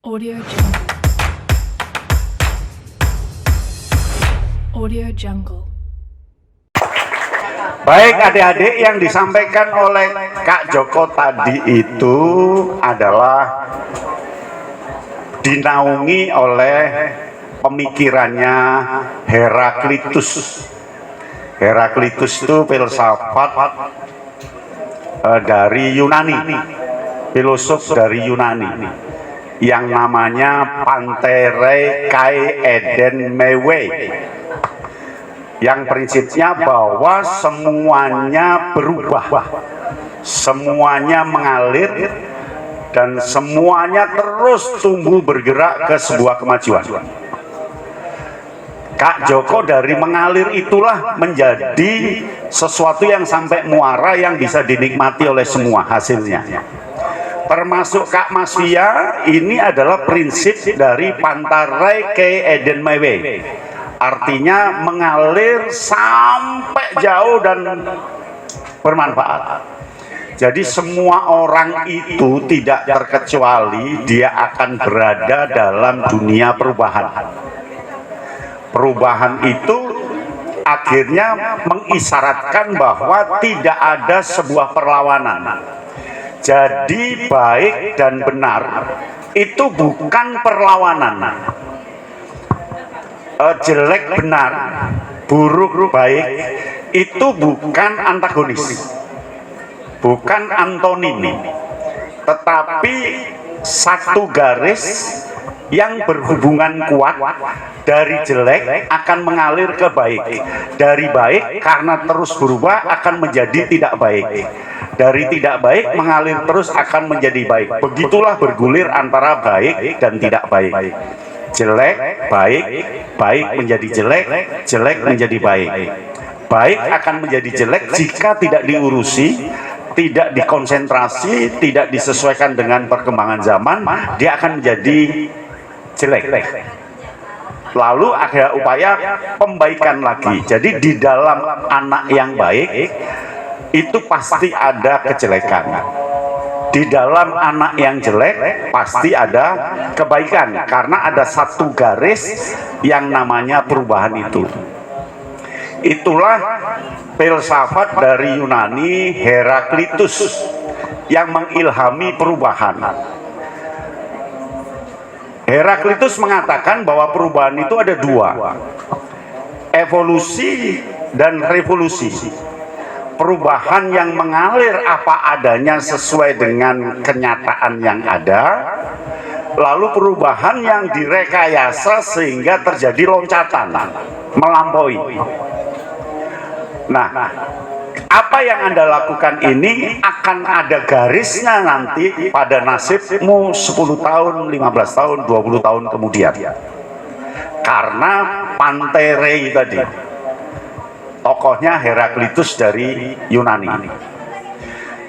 Audio Jungle. Audio Jungle. Baik adik-adik, yang disampaikan oleh Kak Joko tadi itu adalah dinaungi oleh pemikirannya Heraklitus. Heraklitus itu filsafat dari Yunani, filosof dari Yunani, yang namanya Pantere Kai Eden Mewe, yang prinsipnya bahwa semuanya berubah, semuanya mengalir, dan semuanya terus tumbuh bergerak ke sebuah kemajuan. Kak Joko dari mengalir itulah menjadi sesuatu yang sampai muara yang bisa dinikmati oleh semua hasilnya. Termasuk Kak Masvia, ini adalah prinsip dari Pantarai ke Eden Mewe. Artinya mengalir sampai jauh dan bermanfaat. Jadi semua orang itu tidak terkecuali dia akan berada dalam dunia perubahan. Perubahan itu akhirnya mengisyaratkan bahwa tidak ada sebuah perlawanan. Jadi baik dan benar itu bukan perlawanan. Jelek benar, buruk baik itu bukan antagonis, bukan antonim, tetapi satu garis yang berhubungan kuat. Dari jelek akan mengalir ke baik, dari baik karena terus berubah akan menjadi tidak baik, dari tidak baik mengalir terus akan menjadi baik. Begitulah bergulir antara baik dan tidak baik, jelek baik, baik menjadi jelek, jelek menjadi baik. Baik akan menjadi jelek jika tidak diurusi, tidak dikonsentrasi, tidak disesuaikan dengan perkembangan zaman, dia akan menjadi jelek. Lalu ada upaya pembaikan lagi. Jadi di dalam anak yang baik itu pasti ada kejelekan. Di dalam anak yang jelek pasti ada kebaikan, karena ada satu garis yang namanya perubahan itu. Itulah filsafat dari Yunani Heraklitus yang mengilhami perubahan. Heraklitus mengatakan bahwa perubahan itu ada dua, evolusi dan revolusi. Perubahan yang mengalir apa adanya sesuai dengan kenyataan yang ada, lalu perubahan yang direkayasa sehingga terjadi loncatan, melampaui. Nah, apa yang Anda lakukan ini akan ada garisnya nanti pada nasibmu 10 tahun, 15 tahun, 20 tahun kemudian. Karena Pantere tadi, tokohnya Heraklitus dari Yunani.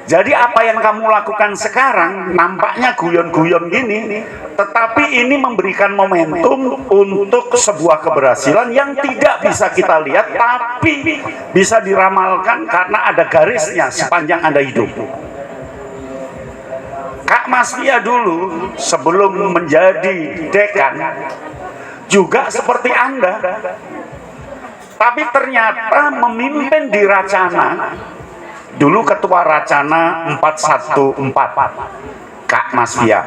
Jadi apa yang kamu lakukan sekarang nampaknya guyon-guyon gini, tetapi ini memberikan momentum untuk sebuah keberhasilan yang tidak bisa kita lihat, tapi bisa diramalkan karena ada garisnya sepanjang Anda hidup. Kak Masvia dulu sebelum menjadi dekan juga seperti Anda, tapi ternyata memimpin di Racana. Dulu ketua Racana 414, Kak Masvia.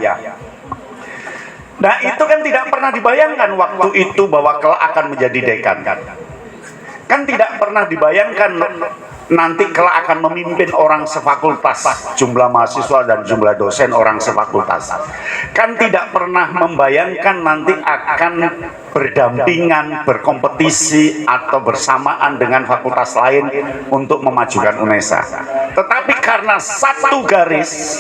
Nah itu kan tidak pernah dibayangkan waktu itu bahwa kelak akan menjadi dekan. Kan tidak pernah dibayangkan nanti kelak akan memimpin orang sefakultas, jumlah mahasiswa dan jumlah dosen orang sefakultas. Kan tidak pernah membayangkan nanti akan berdampingan, berkompetisi atau bersamaan dengan fakultas lain untuk memajukan UNESA. Tetapi karena satu garis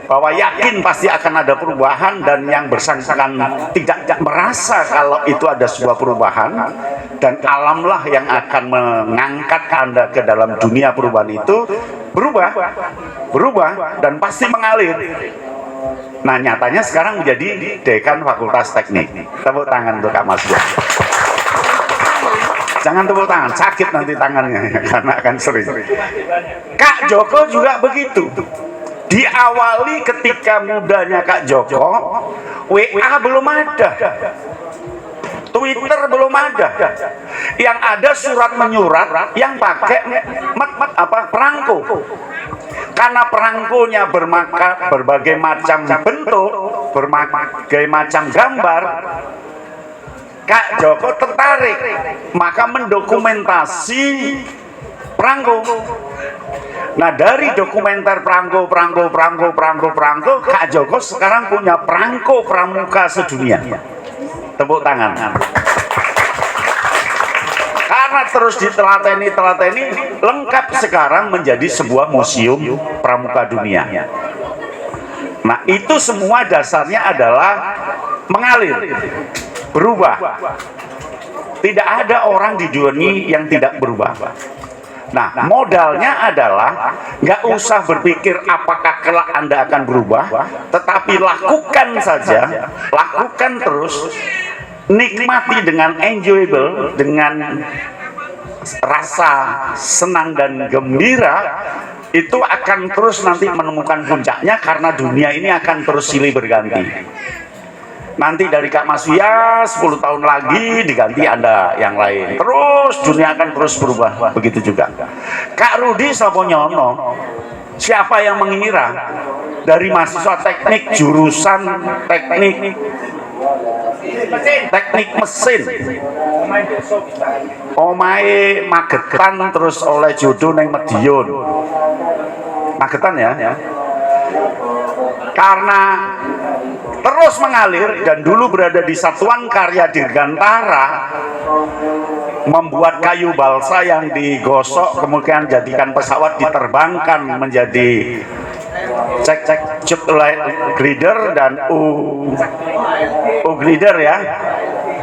bahwa yakin pasti akan ada perubahan, dan yang bersangkutan tidak merasa kalau itu ada sebuah perubahan, dan alamlah yang akan mengangkat Anda ke dalam dunia perubahan itu, berubah dan pasti mengalir. Nah nyatanya sekarang menjadi dekan Fakultas Teknik. Tepuk tangan untuk Kak Masvia. Jangan tepuk tangan, sakit nanti tangannya karena akan sering. Kak Joko juga begitu. Diawali ketika mudanya Kak Joko, WA belum ada, Twitter belum ada, yang ada surat menyurat yang pakai perangko. Karena perangkonya berbagai macam bentuk, berbagai macam gambar, Kak Joko tertarik, maka mendokumentasi perangko. Nah, dari dokumenter perangko, Kak Joko sekarang punya perangko pramuka sedunia. Tepuk tangan. Karena terus ditelateni, lengkap sekarang menjadi sebuah museum pramuka dunia. Nah, itu semua dasarnya adalah mengalir, berubah. Tidak ada orang di dunia yang tidak berubah. Nah, modalnya adalah nggak usah berpikir apakah kelak Anda akan berubah, tetapi lakukan saja, lakukan terus, nikmati dengan enjoyable, dengan rasa senang dan gembira, itu akan terus nanti menemukan puncaknya, karena dunia ini akan terus silih berganti. Nanti dari Kak Mas Wia 10 tahun lagi diganti Anda yang lain, terus dunia akan terus berubah. Begitu juga Kak Rudi Saponyono, siapa yang mengira dari mahasiswa teknik jurusan teknik mesin omahe Magetan, terus oleh jodoh neng Medion Magetan ya, karena terus mengalir dan dulu berada di Satuan Karya Dirgantara, membuat kayu balsa yang digosok kemudian jadikan pesawat, diterbangkan menjadi cek glider dan glider ya.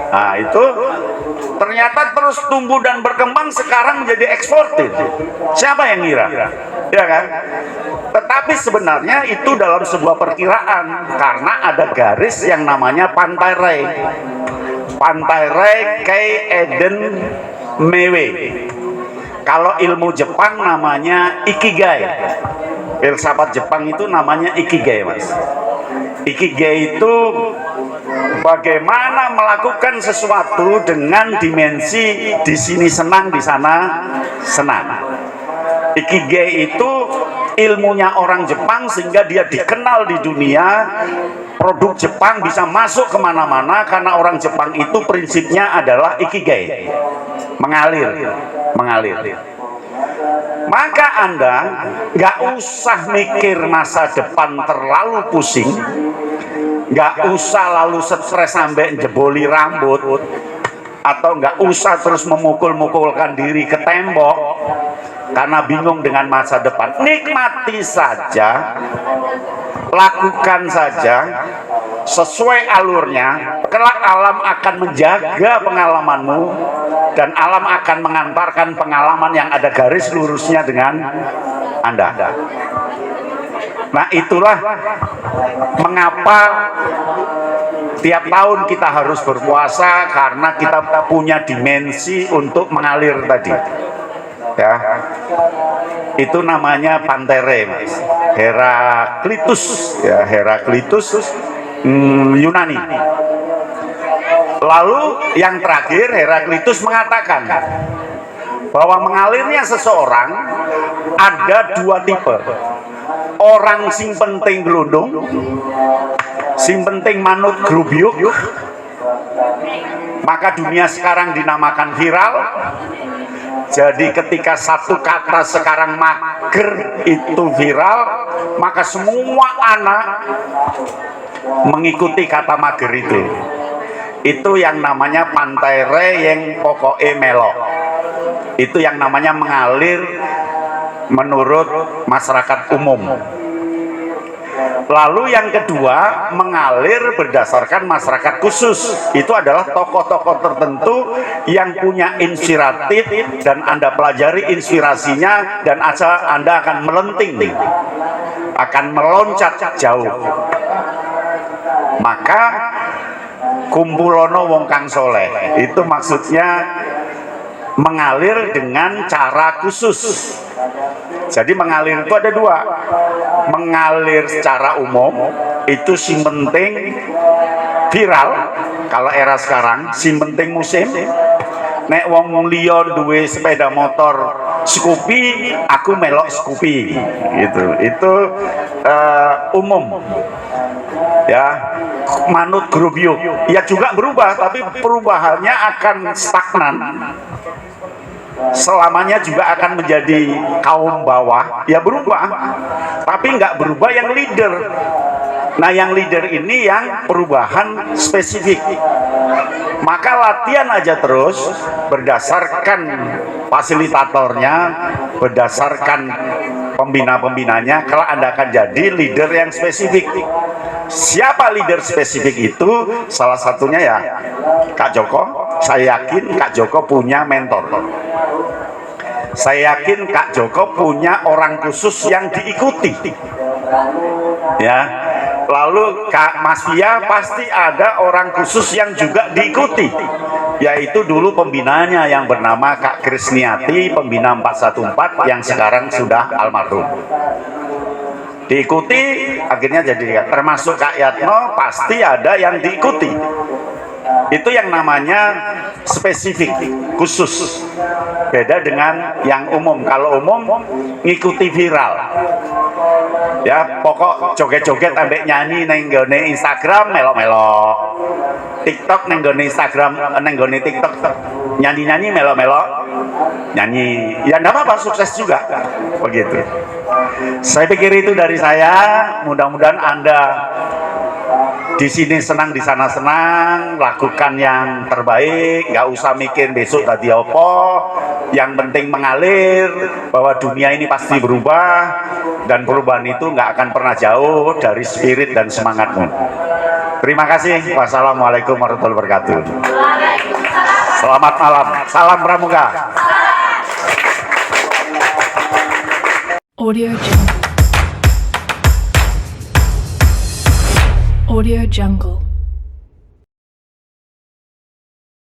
Nah, itu ternyata terus tumbuh dan berkembang, sekarang menjadi eksportir. Siapa yang ngira? Ya kan? Tetapi sebenarnya itu dalam sebuah perkiraan, karena ada garis yang namanya Pantai Rei. Pantai Rei Kei Eden Mewe. Kalau ilmu Jepang namanya Ikigai. Filsafat Jepang itu namanya Ikigai, Mas. Ikigai itu bagaimana melakukan sesuatu dengan dimensi di sini senang, di sana senang. Ikigai itu ilmunya orang Jepang sehingga dia dikenal di dunia. Produk Jepang bisa masuk kemana-mana karena orang Jepang itu prinsipnya adalah Ikigai, mengalir. Maka Anda nggak usah mikir masa depan terlalu pusing, nggak usah lalu stres sampai jeboli rambut, atau nggak usah terus memukul-mukulkan diri ke tembok karena bingung dengan masa depan. Nikmati saja, lakukan saja sesuai alurnya. Kelak alam akan menjaga pengalamanmu, dan alam akan mengantarkan pengalaman yang ada garis lurusnya dengan Anda. Nah, itulah mengapa tiap tahun kita harus berpuasa, karena kita punya dimensi untuk mengalir tadi. Ya, itu namanya Pantai Rei, Mas. Heraklitus, ya, Heraklitus Yunani. Lalu yang terakhir, Heraklitus mengatakan bahwa mengalirnya seseorang ada dua tipe. Orang sing penting glundung, sing penting manut grubyuk. Maka dunia sekarang dinamakan viral. Jadi ketika satu kata sekarang mager itu viral, maka semua anak mengikuti kata mager itu. Itu yang namanya Pantai Rei yang pokoknya melok. Itu yang namanya mengalir menurut masyarakat umum. Lalu yang kedua, mengalir berdasarkan masyarakat khusus. Itu adalah tokoh-tokoh tertentu yang punya inspiratif, dan Anda pelajari inspirasinya, dan Anda akan melenting, akan meloncat jauh. Maka kumpulono wong kang soleh, itu maksudnya mengalir dengan cara khusus. Jadi mengalir itu ada dua. mengalir secara umum itu si penting viral. Kalau era sekarang si penting musim. Nek wong liya duwe sepeda motor Scoopy, aku melok Scoopy gitu. Itu umum ya, manut grup yuk ya juga berubah, tapi perubahannya akan stagnan, selamanya juga akan menjadi kaum bawah ya, berubah tapi nggak berubah yang leader. Nah yang leader ini yang perubahan spesifik, maka latihan aja terus berdasarkan fasilitatornya, berdasarkan pembina-pembinanya, kalau Anda akan jadi leader yang spesifik. Siapa leader spesifik itu? Salah satunya ya Kak Joko. Saya yakin Kak Joko punya mentor. Saya yakin Kak Joko punya orang khusus yang diikuti. Ya. Lalu Kak Mas Fia pasti ada orang khusus yang juga diikuti, yaitu dulu pembinanya yang bernama Kak Krisniati, pembina 414 yang sekarang sudah almarhum. Diikuti akhirnya jadi, termasuk Kak Yatno pasti ada yang diikuti. Itu yang namanya spesifik, khusus. Beda dengan yang umum. Kalau umum ngikuti viral. Ya, pokok joget-joget ambek nyanyi neng gone Instagram melok-melok. TikTok neng gone Instagram, neng gone TikTok nyanyi-nyanyi melok-melok. Nyanyi. Ya enggak apa-apa, sukses juga. Begitu. Saya pikir itu dari saya. Mudah-mudahan Anda di sini senang, di sana senang, lakukan yang terbaik, nggak usah mikir besok tadi apa, yang penting mengalir, bahwa dunia ini pasti berubah, dan perubahan itu nggak akan pernah jauh dari spirit dan semangatmu. Terima kasih. Wassalamualaikum warahmatullahi wabarakatuh. Selamat malam, salam pramuka. Audio Jungle. Audio Jungle.